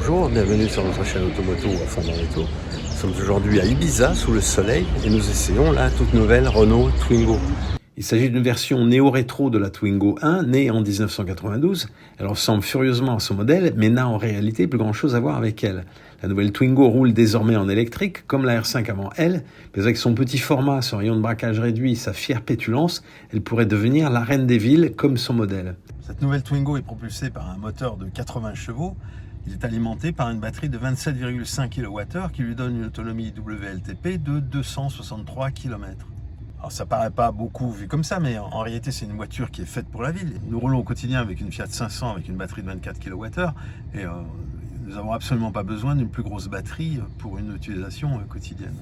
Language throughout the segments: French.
Bonjour, bienvenue sur notre chaîne Automoto à fond dans les taux. Nous sommes aujourd'hui à Ibiza sous le soleil et nous essayons la toute nouvelle Renault Twingo. Il s'agit d'une version néo-rétro de la Twingo 1, née en 1992. Elle ressemble furieusement à son modèle, mais n'a en réalité plus grand-chose à voir avec elle. La nouvelle Twingo roule désormais en électrique, comme la R5 avant elle, mais avec son petit format, son rayon de braquage réduit, sa fière pétulance, elle pourrait devenir la reine des villes, comme son modèle. Cette nouvelle Twingo est propulsée par un moteur de 80 chevaux. Il est alimenté par une batterie de 27,5 kWh qui lui donne une autonomie WLTP de 263 km. Alors ça paraît pas beaucoup vu comme ça, mais en réalité c'est une voiture qui est faite pour la ville. Nous roulons au quotidien avec une Fiat 500 avec une batterie de 24 kWh et nous n'avons absolument pas besoin d'une plus grosse batterie pour une utilisation quotidienne.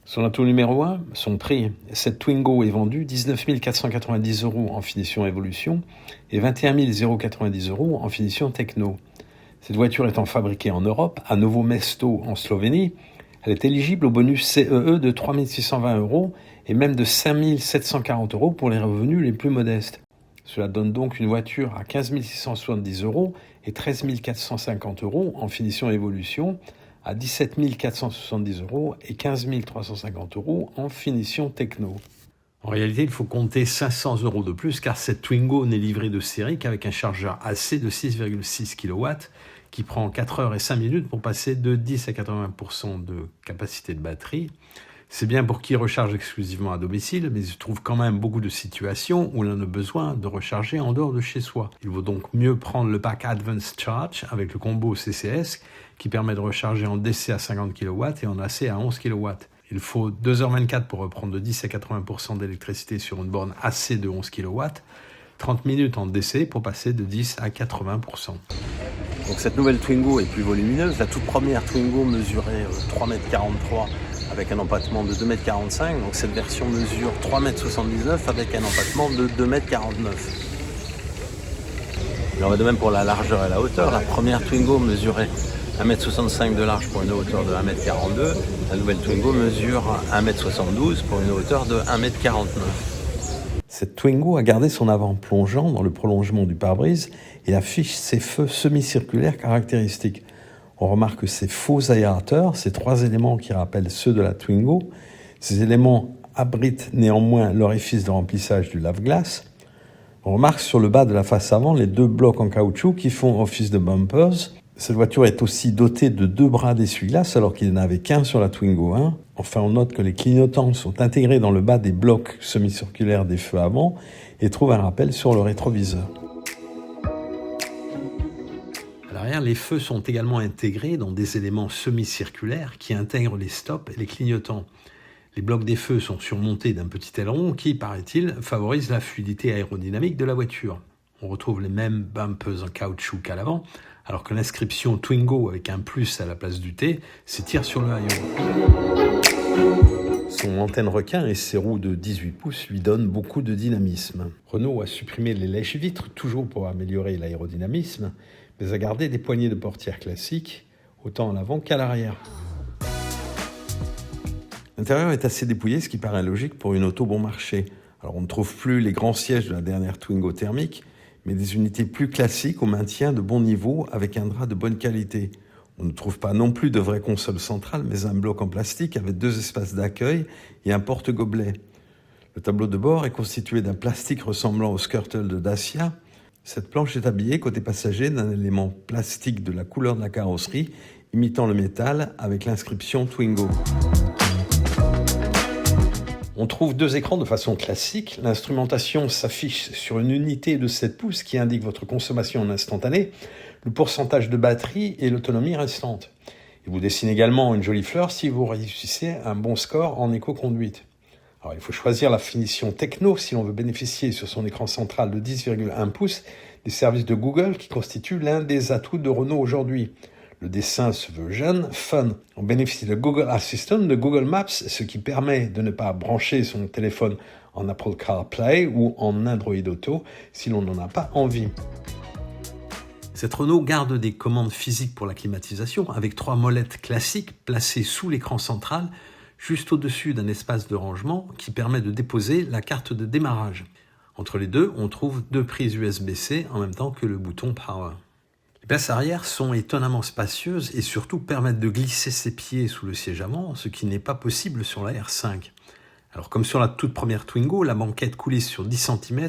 Son atout numéro 1, son prix. Cette Twingo est vendue 19 490 € en finition Evolution et 21 090 € en finition Techno. Cette voiture étant fabriquée en Europe, à Novo Mesto en Slovénie, elle est éligible au bonus CEE de 3 620 € et même de 5 740 € pour les revenus les plus modestes. Cela donne donc une voiture à 15 670 € et 13 450 € en finition Evolution, à 17 470 € et 15 350 € en finition Techno. En réalité, il faut compter 500 € de plus car cette Twingo n'est livrée de série qu'avec un chargeur AC de 6,6 kW qui prend 4 heures et 5 minutes pour passer de 10 à 80% de capacité de batterie. C'est bien pour qui recharge exclusivement à domicile, mais il se trouve quand même beaucoup de situations où l'on a besoin de recharger en dehors de chez soi. Il vaut donc mieux prendre le pack Advanced Charge avec le combo CCS qui permet de recharger en DC à 50 kW et en AC à 11 kW. Il faut 2h24 pour reprendre de 10 à 80% d'électricité sur une borne AC de 11 kW, 30 minutes en DC pour passer de 10 à 80%. Donc cette nouvelle Twingo est plus volumineuse. La toute première Twingo mesurait 3,43 m avec un empattement de 2,45 m. Donc cette version mesure 3,79 m avec un empattement de 2,49 m. Il en va de même pour la largeur et la hauteur. La première Twingo mesurait 1,65 m de large pour une hauteur de 1,42 m. La nouvelle Twingo mesure 1,72 m pour une hauteur de 1,49 m. Cette Twingo a gardé son avant plongeant dans le prolongement du pare-brise et affiche ses feux semi-circulaires caractéristiques. On remarque ces faux aérateurs, ces trois éléments qui rappellent ceux de la Twingo. Ces éléments abritent néanmoins l'orifice de remplissage du lave-glace. On remarque sur le bas de la face avant les deux blocs en caoutchouc qui font office de bumpers. Cette voiture est aussi dotée de deux bras d'essuie-glace alors qu'il n'y en avait qu'un sur la Twingo 1. Enfin, on note que les clignotants sont intégrés dans le bas des blocs semi-circulaires des feux avant et trouvent un rappel sur le rétroviseur. À l'arrière, les feux sont également intégrés dans des éléments semi-circulaires qui intègrent les stops et les clignotants. Les blocs des feux sont surmontés d'un petit aileron qui, paraît-il, favorise la fluidité aérodynamique de la voiture. On retrouve les mêmes bumpers en caoutchouc qu'à l'avant, alors que l'inscription Twingo avec un plus à la place du T s'étire sur le haillon. Son antenne requin et ses roues de 18 pouces lui donnent beaucoup de dynamisme. Renault a supprimé les lèche-vitres, toujours pour améliorer l'aérodynamisme, mais a gardé des poignées de portière classiques, autant à l'avant qu'à l'arrière. L'intérieur est assez dépouillé, ce qui paraît logique pour une auto bon marché. Alors on ne trouve plus les grands sièges de la dernière Twingo thermique, mais des unités plus classiques au maintien de bon niveau avec un drap de bonne qualité. On ne trouve pas non plus de vraie console centrale, mais un bloc en plastique avec deux espaces d'accueil et un porte-gobelet. Le tableau de bord est constitué d'un plastique ressemblant au Skirtle de Dacia. Cette planche est habillée côté passager d'un élément plastique de la couleur de la carrosserie imitant le métal avec l'inscription Twingo. On trouve 2 écrans de façon classique. L'instrumentation s'affiche sur une unité de 7 pouces qui indique votre consommation en instantané, le pourcentage de batterie et l'autonomie restante. Il vous dessine également une jolie fleur si vous réussissez un bon score en éco-conduite. Alors, il faut choisir la finition techno si l'on veut bénéficier sur son écran central de 10,1 pouces des services de Google qui constituent l'un des atouts de Renault aujourd'hui. Le dessin se veut jeune, fun. On bénéficie de Google Assistant, de Google Maps, ce qui permet de ne pas brancher son téléphone en Apple CarPlay ou en Android Auto si l'on n'en a pas envie. Cette Renault garde des commandes physiques pour la climatisation avec 3 molettes classiques placées sous l'écran central, juste au-dessus d'un espace de rangement qui permet de déposer la carte de démarrage. Entre les deux, on trouve 2 prises USB-C en même temps que le bouton Power. Les places arrière sont étonnamment spacieuses et surtout permettent de glisser ses pieds sous le siège avant, ce qui n'est pas possible sur la R5. Alors comme sur la toute première Twingo, la banquette coulisse sur 10 cm,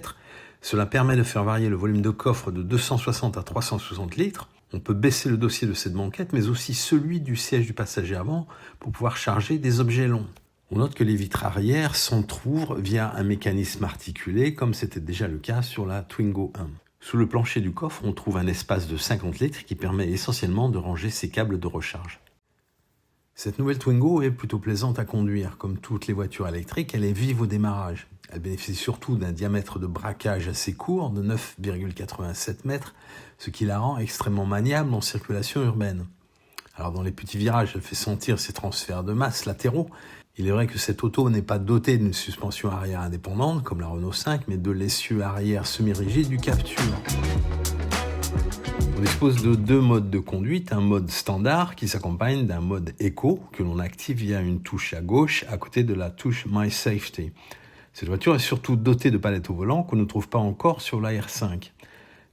cela permet de faire varier le volume de coffre de 260 à 360 litres. On peut baisser le dossier de cette banquette, mais aussi celui du siège du passager avant pour pouvoir charger des objets longs. On note que les vitres arrière s'entr'ouvrent via un mécanisme articulé, comme c'était déjà le cas sur la Twingo 1. Sous le plancher du coffre, on trouve un espace de 50 litres qui permet essentiellement de ranger ses câbles de recharge. Cette nouvelle Twingo est plutôt plaisante à conduire. Comme toutes les voitures électriques, elle est vive au démarrage. Elle bénéficie surtout d'un diamètre de braquage assez court, de 9,87 mètres, ce qui la rend extrêmement maniable en circulation urbaine. Alors dans les petits virages, elle fait sentir ses transferts de masse latéraux. Il est vrai que cette auto n'est pas dotée d'une suspension arrière indépendante, comme la Renault 5, mais de l'essieu arrière semi-rigide du Captur. On dispose de 2 modes de conduite, un mode standard qui s'accompagne d'un mode éco que l'on active via une touche à gauche à côté de la touche My Safety. Cette voiture est surtout dotée de palettes au volant qu'on ne trouve pas encore sur la R5.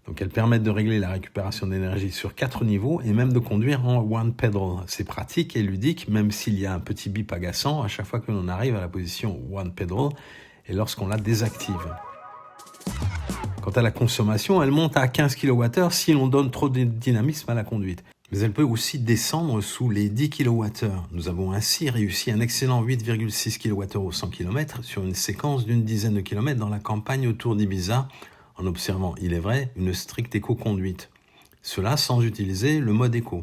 Donc elles permettent de régler la récupération d'énergie sur 4 niveaux et même de conduire en one pedal. C'est pratique et ludique, même s'il y a un petit bip agaçant à chaque fois que l'on arrive à la position one pedal et lorsqu'on la désactive. Quant à la consommation, elle monte à 15 kWh si l'on donne trop de dynamisme à la conduite. Mais elle peut aussi descendre sous les 10 kWh. Nous avons ainsi réussi un excellent 8,6 kWh au 100 km sur une séquence d'une dizaine de kilomètres dans la campagne autour d'Ibiza, en observant, il est vrai, une stricte éco-conduite. Cela sans utiliser le mode éco.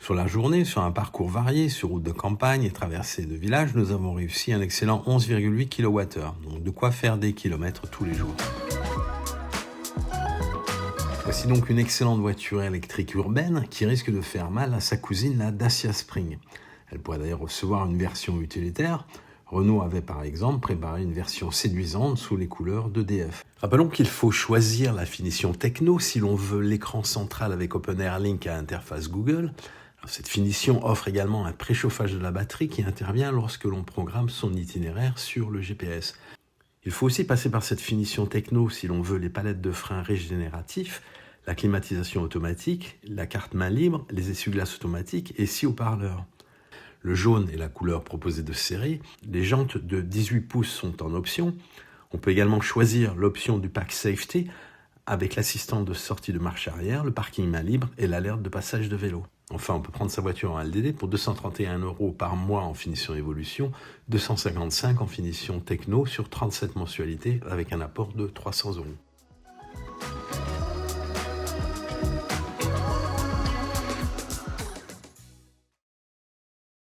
Sur la journée, sur un parcours varié, sur route de campagne et traversée de villages, nous avons réussi un excellent 11,8 kWh. Donc de quoi faire des kilomètres tous les jours. Voici donc une excellente voiture électrique urbaine qui risque de faire mal à sa cousine, la Dacia Spring. Elle pourrait d'ailleurs recevoir une version utilitaire. Renault avait par exemple préparé une version séduisante sous les couleurs d'EDF. Rappelons qu'il faut choisir la finition techno si l'on veut l'écran central avec OpenAir Link à interface Google. Alors, cette finition offre également un préchauffage de la batterie qui intervient lorsque l'on programme son itinéraire sur le GPS. Il faut aussi passer par cette finition techno si l'on veut les palettes de freins régénératifs, la climatisation automatique, la carte main libre, les essuie-glaces automatiques et 6 haut-parleurs. Le jaune est la couleur proposée de série. Les jantes de 18 pouces sont en option. On peut également choisir l'option du pack safety avec l'assistant de sortie de marche arrière, le parking main libre et l'alerte de passage de vélo. Enfin, on peut prendre sa voiture en LDD pour 231 € par mois en finition évolution, 255 en finition techno sur 37 mensualités avec un apport de 300 €.